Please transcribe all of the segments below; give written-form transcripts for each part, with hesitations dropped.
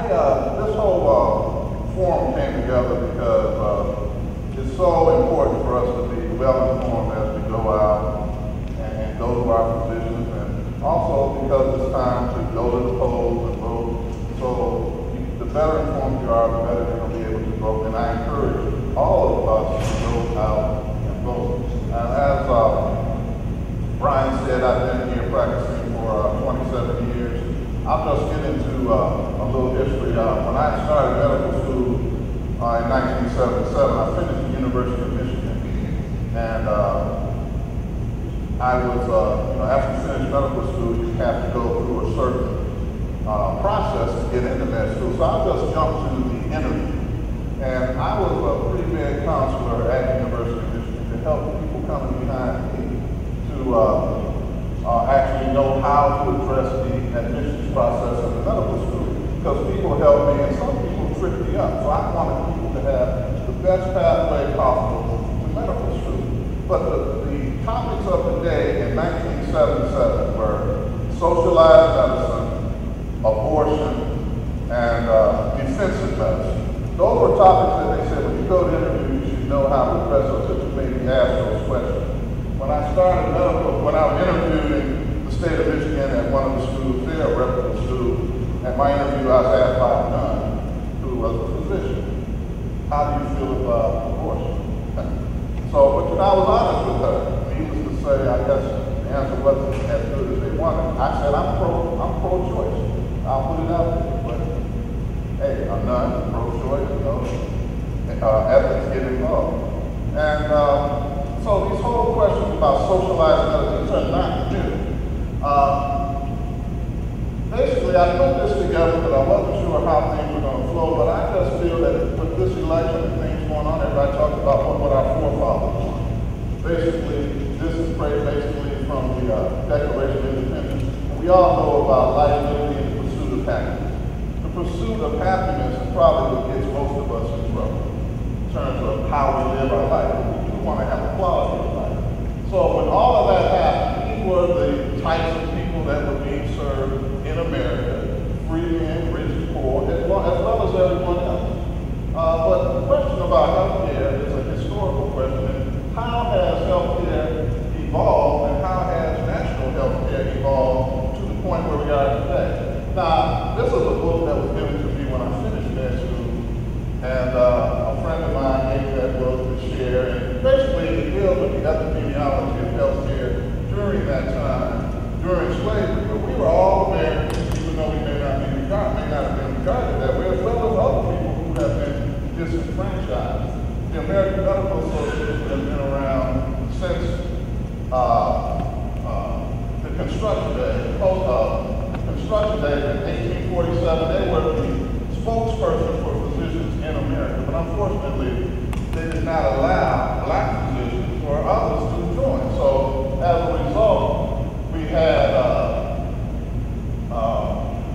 This whole forum came together because it's so important for us to be well informed as we go out and go to our positions, and also because it's time to go to the polls and vote. So the better informed you are, the better you're going to be able to vote. And I encourage all of us to go out and vote. And as Brian said, I've been here practicing for 27 years. I'll just get into a little history. When I started medical school in 1977, I finished the University of Michigan. And I was, after you finish medical school, you have to go through a certain process to get into med school. So I just jumped to the interview. And I was a pretty big counselor at the University of Michigan to help people coming behind me to actually know how to address the admissions process in the medical school. Because people help me and some people trip me up. So I wanted people to have the best pathway possible to medical school. But the topics of the day in 1977 were socialized medicine, abortion, and defensive medicine. Those were topics that they said when you go to interview, you should know how to address those, so you maybe ask those questions. When I started medical, when I was interviewed in the state of Michigan at one of the schools there, a reputable school, at my interview I was asked by a nun who was a physician, how do you feel about abortion? So, but I was honest with her. Needless to say, I guess the answer wasn't as good as they wanted. I said, I'm pro-choice. I'll put it out there. But hey, I'm not pro-choice, ethics get involved. And so these whole questions about socialized medicine are not new. Basically, I put this together because I wasn't sure how things were going to flow, but I just feel that with this election and things going on, everybody talks about what our forefathers want. Basically, this is basically from the Declaration of Independence. And we all know about life, liberty, and the pursuit of happiness. The pursuit of happiness is probably what gets most of us in trouble in terms of how we live our life. We want to have a quality of life. So when all of that happened, these were the types of people that were being served in America, free men, rich and poor, as well as everyone else. But the question about healthcare is a historical question. How has healthcare evolved, and how has national healthcare evolved to the point where we are today? Now, this is a book that was given to me when I finished med school, and a friend of mine gave that book to share, and basically it deals with the epidemiology of healthcare during that time, during slavery. But we were all Americans, even though we may not have been regarded that way, as well as other people who have been disenfranchised. The American Medical Association has been around since the construction day. Construction day in 1847, they were the spokesperson for physicians in America, but unfortunately, they did not allow black physicians or others to join. So as a result, we had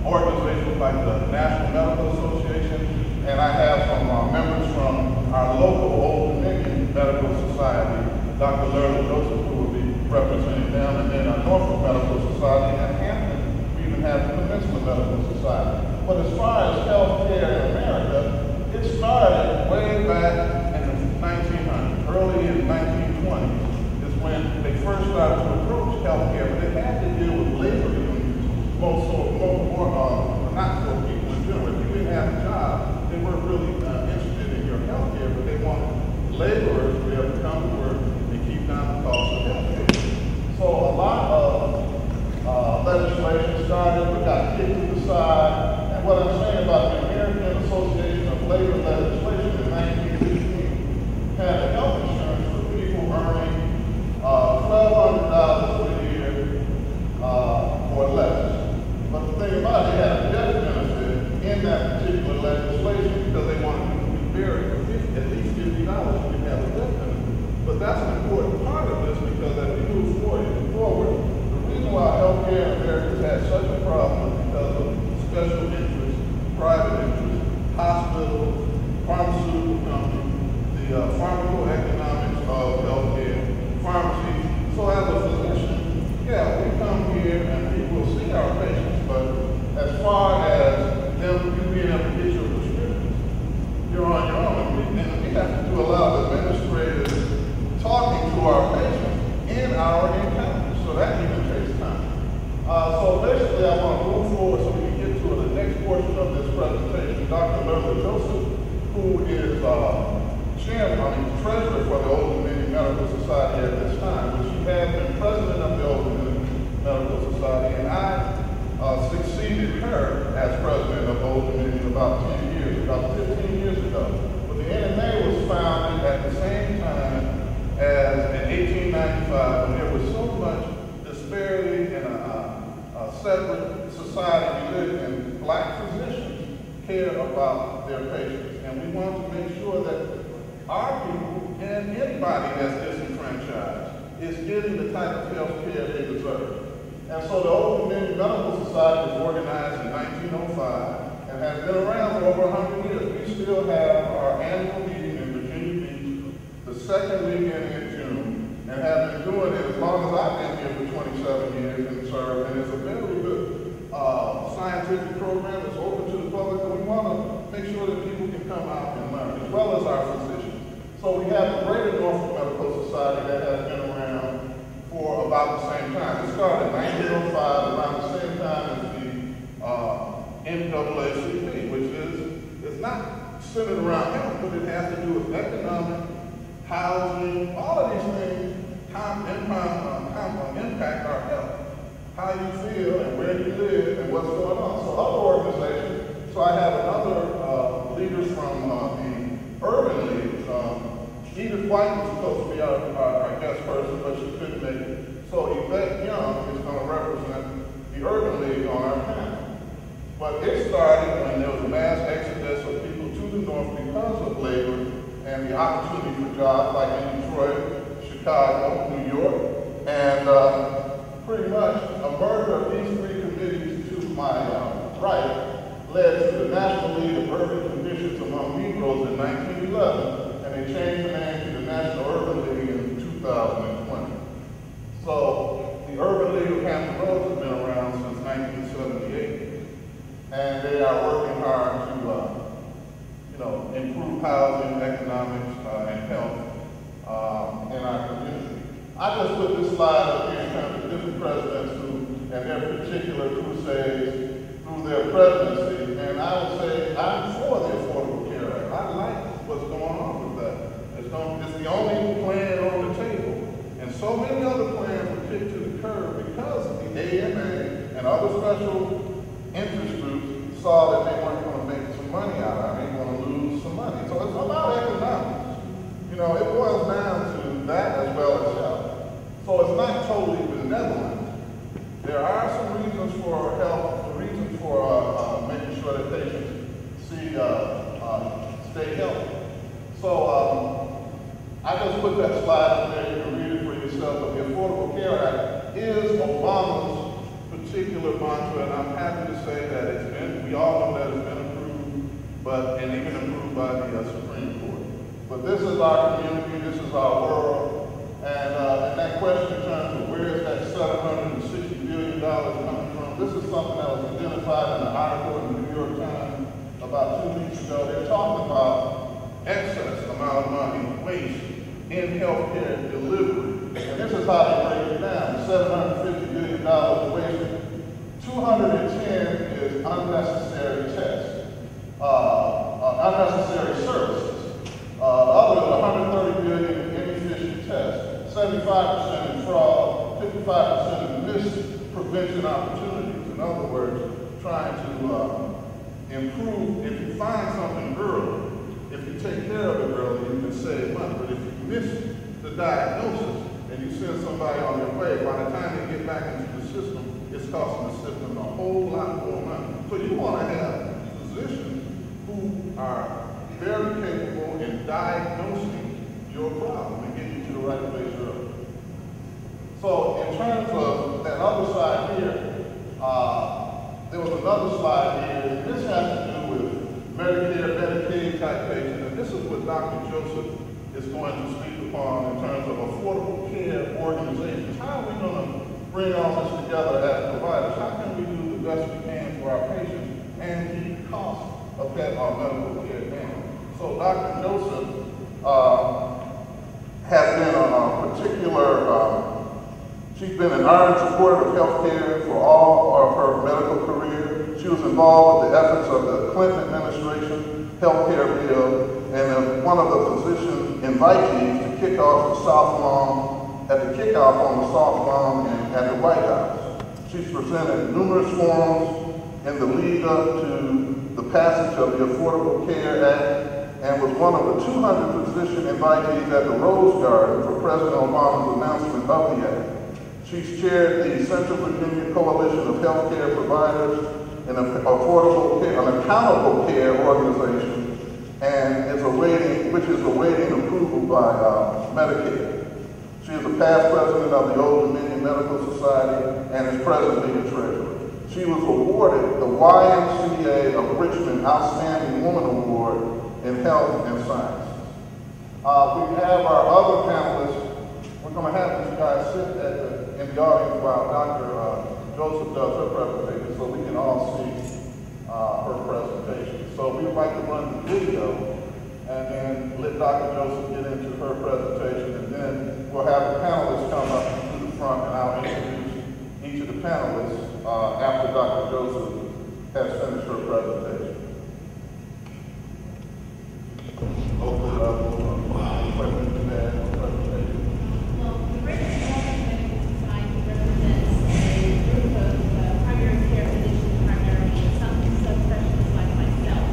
organizations like the National Medical Association, and I have some members from our local Old Dominion Medical Society, Dr. Larry Joseph, who will be representing them, and then our Norfolk Medical Society, and Hampton, we even have the Peninsula Medical Society. But as far as healthcare in America, it started way back in the 1900s, early in the 1920s, is when they first started to approach healthcare, but they had to deal with labor unions, not for people in general. If you didn't have a job, they weren't really interested in your healthcare, but they wanted laborers to be able to come to work and keep down the cost of healthcare. So a lot of legislation started, but got kicked to the side. And what I'm saying about the American Association of Labor legislation in 1915 had health insurance for people earning $1,200 a year or less. But the thing about it, they had a death benefit in that particular legislation because they wanted people to be buried for at least $50 if you have a death benefit. But that's an important part of this because as we move forward, the reason why healthcare in America has had such a problem is because of special interests, private interests, hospitals, pharmaceutical companies, the pharmacoeconomics of healthcare, pharmacies. So as a physician, yeah, we come here and we will see our patients, but as far as them being able Little Joseph, who is treasurer for the Old Dominion Medical Society at this time, but she had been president of the Old Dominion Medical Society, and I succeeded her as president of Old Dominion about 15 years ago. But the NMA was founded at the same time as in 1895, when there was so much disparity in a separate society we live in. Black physicians care about their patients, and we want to make sure that our people and anybody that's disenfranchised is getting the type of health care they deserve. And so the Old Dominion Medical Society was organized in 1905 and has been around for over 100 years. We still have our annual meeting in Virginia Beach the second weekend in June, and have been doing it as long as I've been here for 27 years and served. And it's a very good scientific program that's open to the public, and we want to make sure that people can come out and learn, as well as our physicians. So we have the Greater Norfolk Medical Society that has been around for about the same time. It started in 1905, around the same time as the NAACP, which is not centered around health, but it has to do with economic, housing, all of these things impact our health. How you feel and where you live and what's going on. So other organizations, so I have another leaders from the Urban League. Edith White was supposed to be our guest person, but she couldn't make it. So Yvette Young is going to represent the Urban League on our panel. But it started when there was a mass exodus of people to the north because of labor and the opportunity for jobs like in Detroit, Chicago, New York, and pretty much a merger of these three committees to my right led to the National League of Urban Conditions Among Negroes in 1911, and they changed the name to the National Urban League in 2020. So the Urban League of Hampton Roads has been around since 1978, and they are working hard to improve housing, economics, and health in our community. I just put this slide up here in terms of different presidents and their particular crusades through their presidency, and I would say I'm for the Affordable Care Act. I like what's going on with that. It's the only plan on the table, and so many other plans were kicked to the curb because the AMA and other special interest groups saw that they weren't going to make some money out of it. They were going to lose some money. So it's about economics. It boils down to that as well as health. So it's not totally benevolent. There are some reasons for health, reasons for making sure that patients stay healthy. So I just put that slide up there. You can read it for yourself. But the Affordable Care Act is Obama's particular mantra, and I'm happy to say that we all know that it's been approved, and even approved by the Supreme Court. But this is our community, this is our world, and that question in terms of where is that $760 billion coming from, this is something that was identified in an article in the New York Times about 2 weeks ago. They're talking about excess amount of money, waste in healthcare delivery. And this is how they break it down. $750 billion waste. 210 is unnecessary tests, unnecessary services. The other is $130 billion in inefficient tests, 75% in fraud, 55% in misprevention opportunities. In other words, trying to improve. If you find something early, if you take care of it early, you can save money. But if you miss the diagnosis and you send somebody on their way, by the time they get back into the system, it's costing the system a whole lot more money. So you want to have physicians who are very capable in diagnosing your problem and getting you to the right place early. So in terms of that other side here, there was another slide here, and this has to do with Medicare, Medicaid type patients, and this is what Dr. Joseph is going to speak upon in terms of affordable care organizations. How are we going to bring all this together as providers? How can we do the best we can for our patients and keep the cost of our medical care down? So Dr. Joseph has been a particular, she's been an ardent supporter of healthcare for all of her medical career. She was involved with the efforts of the Clinton administration healthcare bill, and one of the physician invitees to kick off the South Lawn, at the kickoff on the South Lawn and at the White House. She's presented numerous forums in the lead up to the passage of the Affordable Care Act, and was one of the 200 physician invitees at the Rose Garden for President Obama's announcement of the act. She's chaired the Central Virginia Coalition of Healthcare Providers, an affordable care, an accountable care organization, and which is awaiting approval by Medicare. She is a past president of the Old Dominion Medical Society and is presently the treasurer. She was awarded the YMCA of Richmond Outstanding Woman Award in Health and Sciences. We have our other panelists. We're going to have these guys sit in the audience while Dr. Joseph does her presentation so we can all see her presentation. So we'd like to run the video and then let Dr. Joseph get into her presentation, and then we'll have the panelists come up to the front and I'll introduce each of the panelists after Dr. Joseph has finished her presentation. Hopefully, questions to add on the presentation. Well, the Richmond Medical Society represents a group of primary care physicians, primarily, and some subspecialists like myself.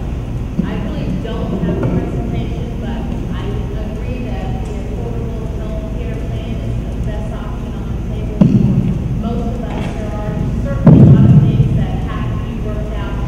I really don't have a presentation, but I agree that the affordable health care plan is the best option on the table for most of us. There are certainly a lot of things that have to be worked out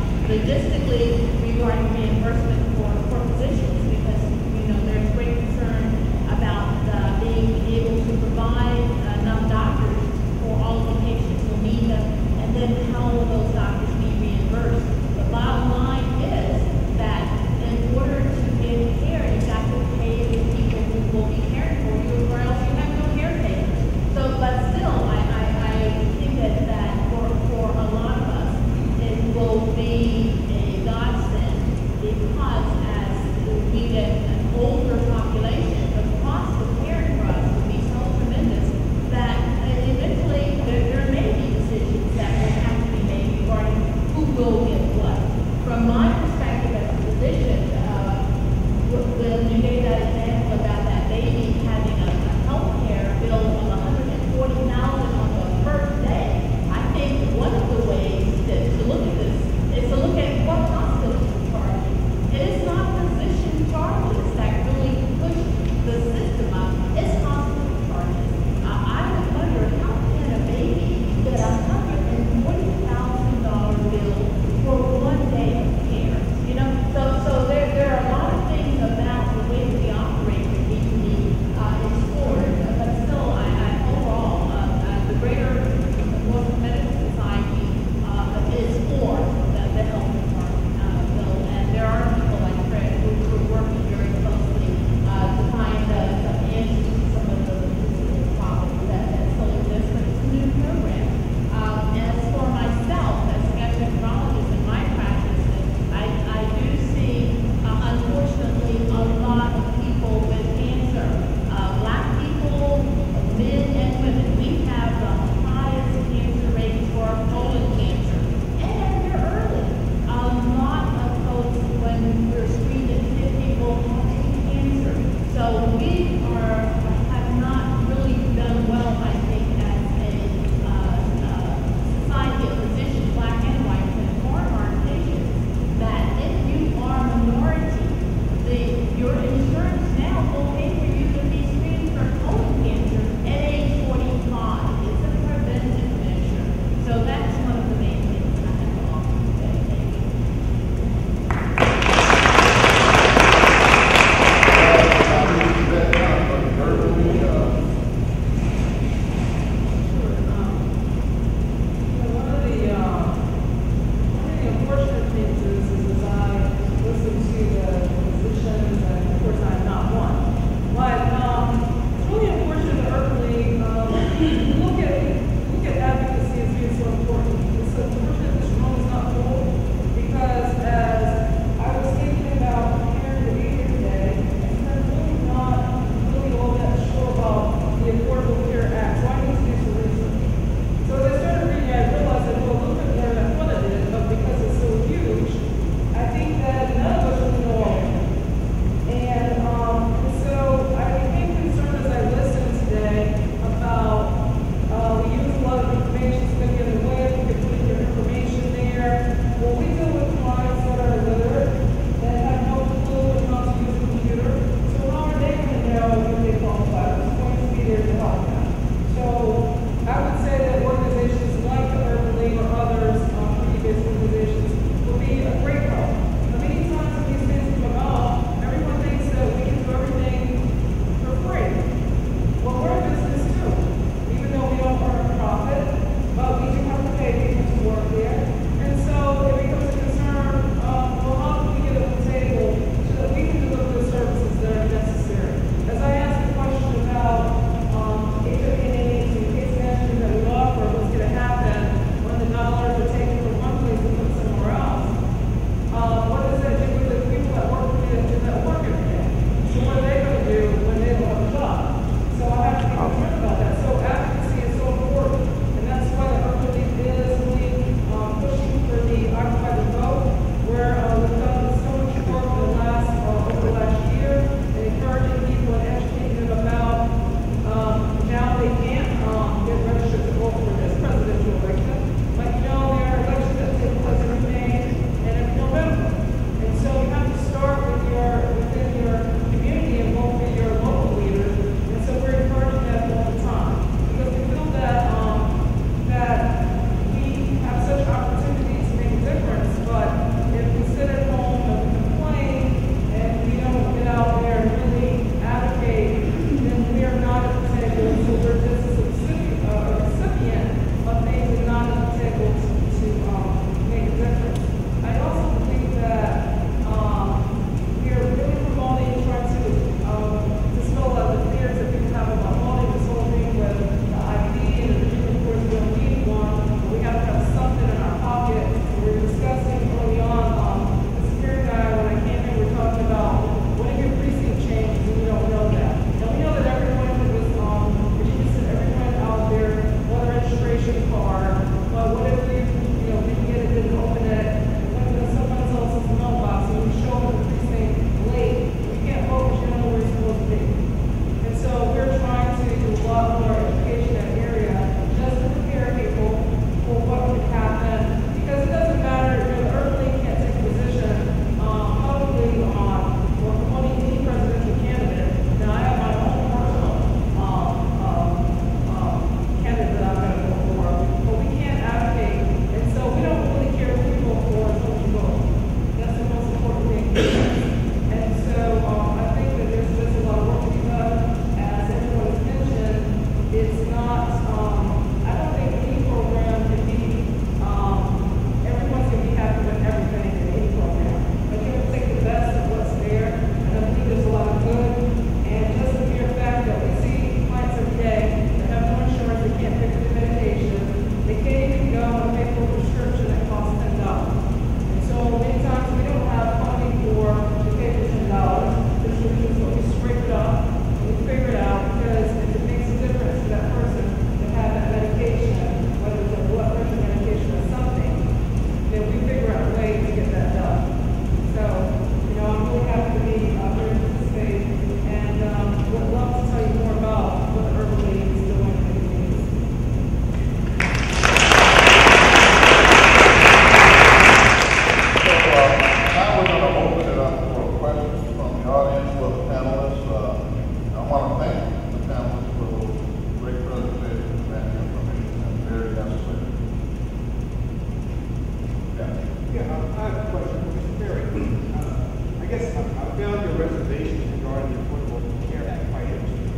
I guess I found your reservations regarding the Affordable Care Act quite interesting.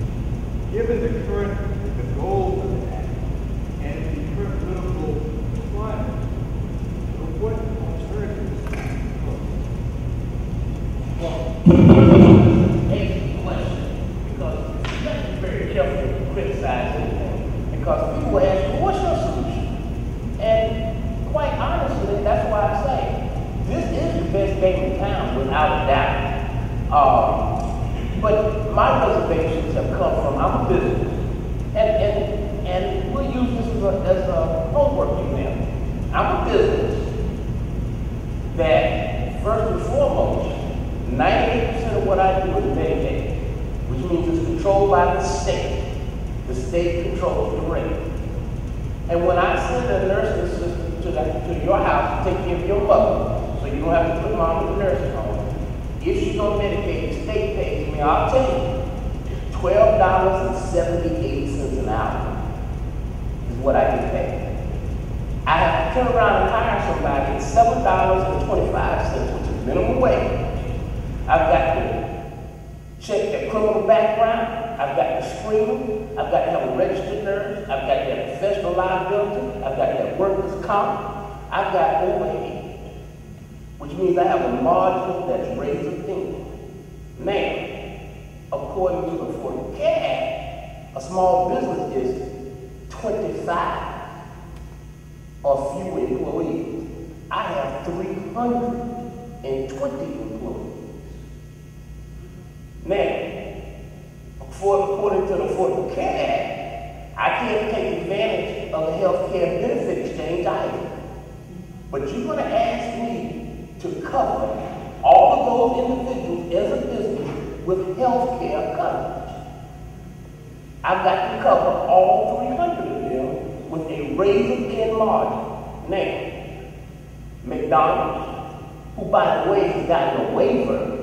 Given the goals of the act and the current political climate, what alternatives Well, excellent question, because you have to be very careful to criticize anything, because people ask, well, what's your solution? And quite honestly, that's why I say, this is the best game in town, without a doubt. But my reservations have come from, I'm a business, and we'll use this as a homework example. I'm a business that, first and foremost, 98% of what I do is Medicaid, which means it's controlled by the state. The state controls the rate. And when I send a nursing assistant to your house to take care of your mother, so you don't have to put mom in the nursing home, if she's on Medicaid, the state pays me, I'll tell you, $12.78 an hour is what I get paid. I have to turn around and hire somebody at $7.25, which is minimum wage. I've got to check their criminal background. I've got to screen them. I've got to have a registered nurse. I've got to have professional liability. I've got to have workers' comp. I've got overhead, which means I have a margin that's razor thin. Now, according to the Affordable Care Act, a small business is 25 or fewer employees. I have 320 employees. Now, according to the Affordable Care Act, I can't take advantage of the health care benefit exchange either. But you're going to ask me to cover all of those individuals as a business with health care coverage. I've got to cover all 300 of them with a razor-thin margin. Now, McDonald's, who by the way has gotten a waiver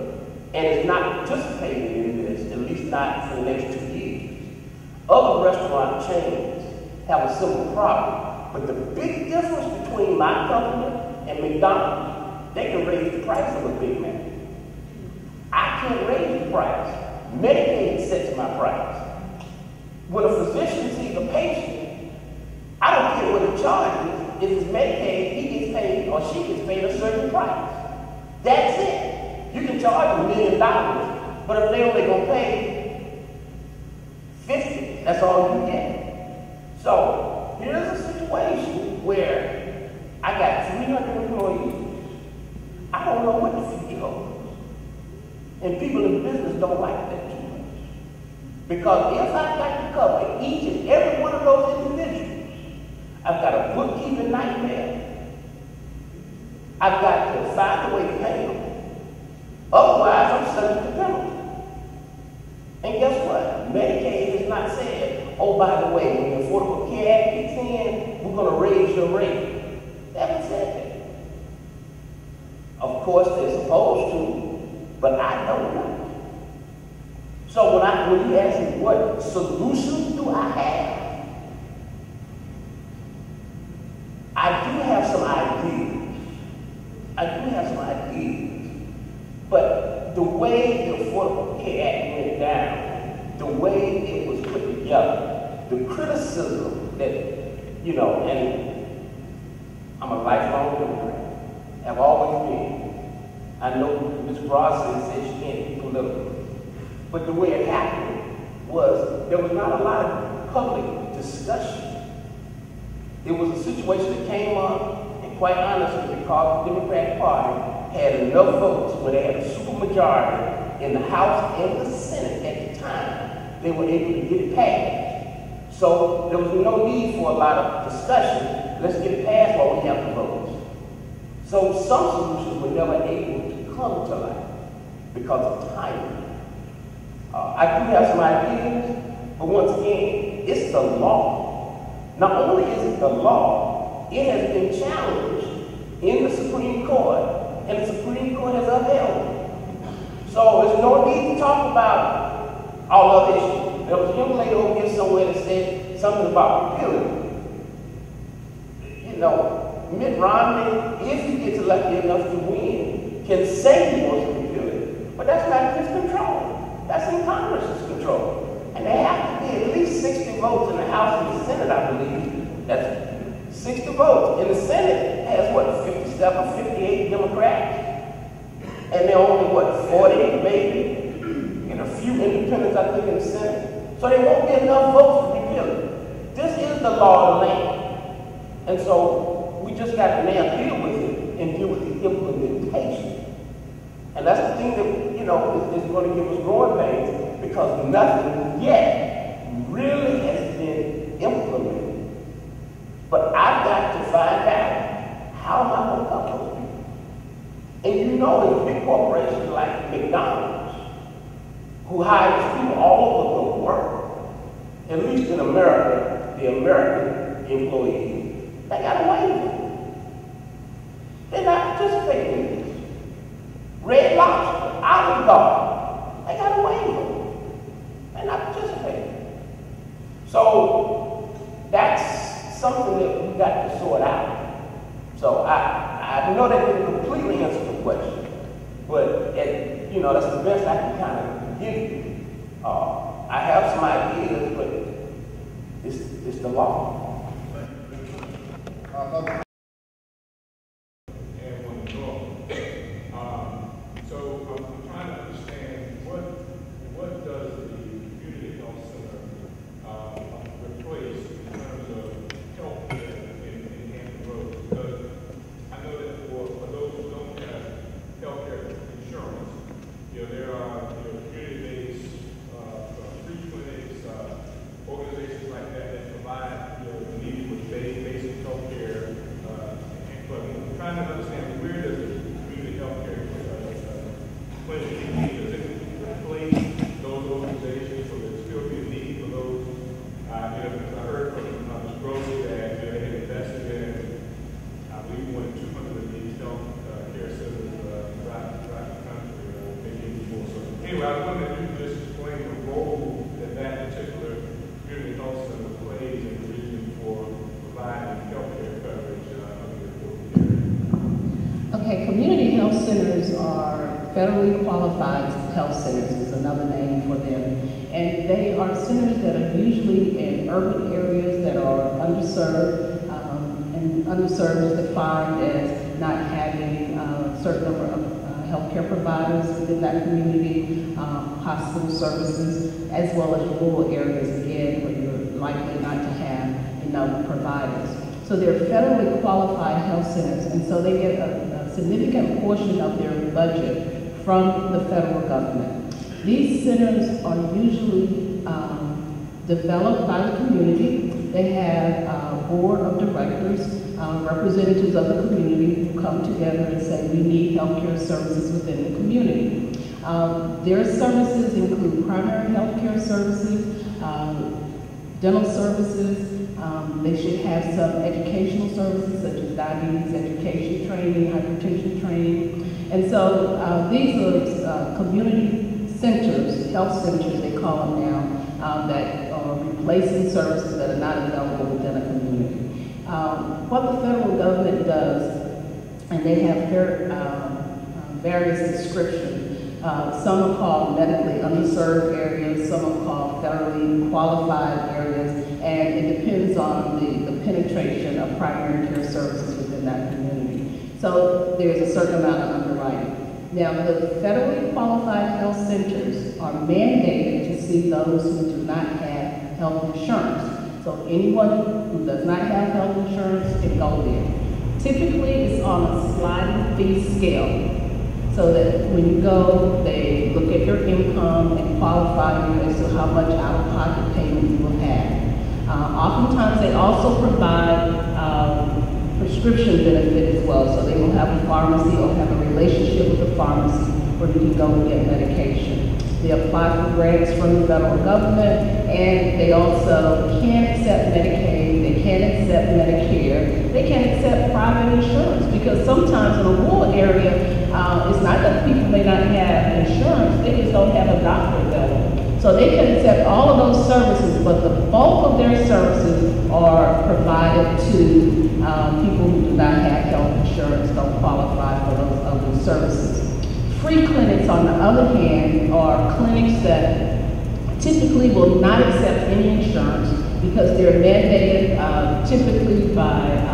and is not participating in this, at least not for the next 2 years. Other restaurant chains have a similar problem. But the big difference between my company and McDonald's, they can raise the price of a Big Mac. I can't raise the price. Medicaid sets my price. When a physician sees a patient, I don't care what he charges. If it's Medicaid, he gets paid or she gets paid a certain price. That's it. You can charge $1 million, but if they only gonna pay $50, that's all you get. So here's a situation where I got 300 employees. I don't know what the future holds. And people in business don't like that too much. Because if I've got to cover each and every one of those individuals, I've got a bookkeeping nightmare. I've got to find a way to pay them. Otherwise, I'm subject to penalty. And guess what? Medicaid has not said, oh, by the way, when the Affordable Care Act kicks in, we're going to raise your rate. They haven't said that. Of course, they're supposed to, but I don't know. So when you ask me what solutions do I do have some ideas. But the way the Affordable Care Act went down, the way it was put together, the criticism that, and I'm a lifelong Democrat, have always been. I know Ms. Bronson said she can't be political. But the way it happened was there was not a lot of public discussion. It was a situation that came up, and quite honestly, because the Democratic Party had enough votes where they had a supermajority in the House and the Senate at the time, they were able to get it passed. So there was no need for a lot of discussion. Let's get it passed while we have the votes. So some solutions were never able to come to light because of timing. I do have some ideas, but once again, it's the law. Not only is it the law, it has been challenged in the Supreme Court, and the Supreme Court has upheld it. So there's no need to talk about all other issues. There was a young lady over here somewhere that said something about repealing. Mitt Romney, if he gets elected enough to win, can say he wants to repeal it, but that's not his control. That's in Congress's control. And there have to be at least 60 votes in the House and the Senate, I believe. That's 60 votes. And the Senate has, what, 57, 58 Democrats? And there are only, what, 40 maybe? And a few independents, I think, in the Senate. So there won't be enough votes to repeal it. This is the law of the land. And so we just got to now deal with it and deal with the implementation. And that's the thing that, you know, is going to give us growing pains, because nothing yet really has been implemented. But I've got to find out, how am I going to help those people? And you know, in big corporations like McDonald's, who hires people all over the world, at least in America, the American employees, they got away with it. They're not participating in this. Red Lobster, Olive Garden, they got away with it. They're not participating. So that's something that we got to sort out. So I know that didn't completely answer the question, but you know, that's the best I can kind of give you. I have some ideas, but it's the law. So I'm trying to understand what does the community health center replace in terms of health care in Hampton Roads? Because I know that for those who don't have health care insurance, you know, there are community-based free clinics, organizations like that provide needed with basic health care. But I'm trying to understand, where does the community health care clinic, does it replace those organizations, so there's still be a need for those? Because I heard from Ms. Grossy that they had invested in, I believe, more than 200 of these health care centers throughout the country, maybe even more. So anyway, I was wondering if you could just explain the role that particular community health center plays in the region for providing health care coverage of the important area. Okay, community health centers are federally qualified health centers, is another name for them. And they are centers that are usually in urban areas that are underserved, and underserved is defined as not having a certain number of healthcare providers within that community, hospital services, as well as rural areas, again, where you're likely not to have enough providers. So they're federally qualified health centers, and so they get a significant portion of their budget from the federal government. These centers are usually developed by the community. They have a board of directors, representatives of the community who come together and say, we need healthcare services within the community. Their services include primary healthcare services, dental services. They should have some educational services such as diabetes education training, hypertension training. And so these are community centers, health centers they call them now, that are replacing services that are not available within a community. What the federal government does, and they have various descriptions. Some are called medically underserved areas, some are called federally qualified areas, and it depends on the penetration of primary care services within that community. So there's a certain amount of underwriting. Now, the federally qualified health centers are mandated to see those who do not have health insurance. So anyone who does not have health insurance can go there. Typically, it's on a sliding fee scale. So that when you go, they look at your income and qualify you as to how much out-of-pocket payment you will have. Oftentimes, they also provide prescription benefit as well. So they will have a pharmacy or have a relationship with a pharmacy where you can go and get medication. They apply for grants from the federal government, and they also can accept Medicaid, they can accept Medicare, they can accept private insurance, because sometimes in a rural area, it's not that people may not have insurance, they just don't have a doctor available. So they can accept all of those services, but the bulk of their services are provided to people who do not have health insurance, don't qualify for those other services. Free clinics, on the other hand, are clinics that typically will not accept any insurance because they're mandated typically by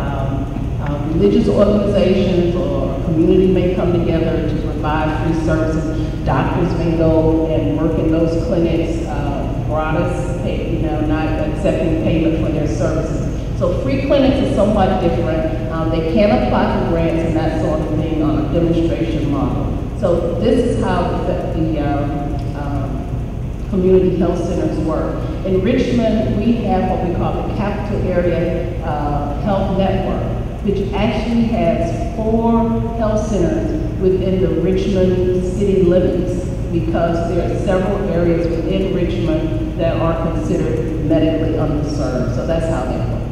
religious organizations, or a community may come together to provide free services. Doctors may go and work in those clinics gratis, not accepting payment for their services. So free clinics is somewhat different. They can apply for grants and that sort of thing on a demonstration model. So this is how the community health centers work. In Richmond, we have what we call the Capital Area Health Network, which actually has 4 health centers within the Richmond city limits, because there are several areas within Richmond that are considered medically underserved. So that's how that works.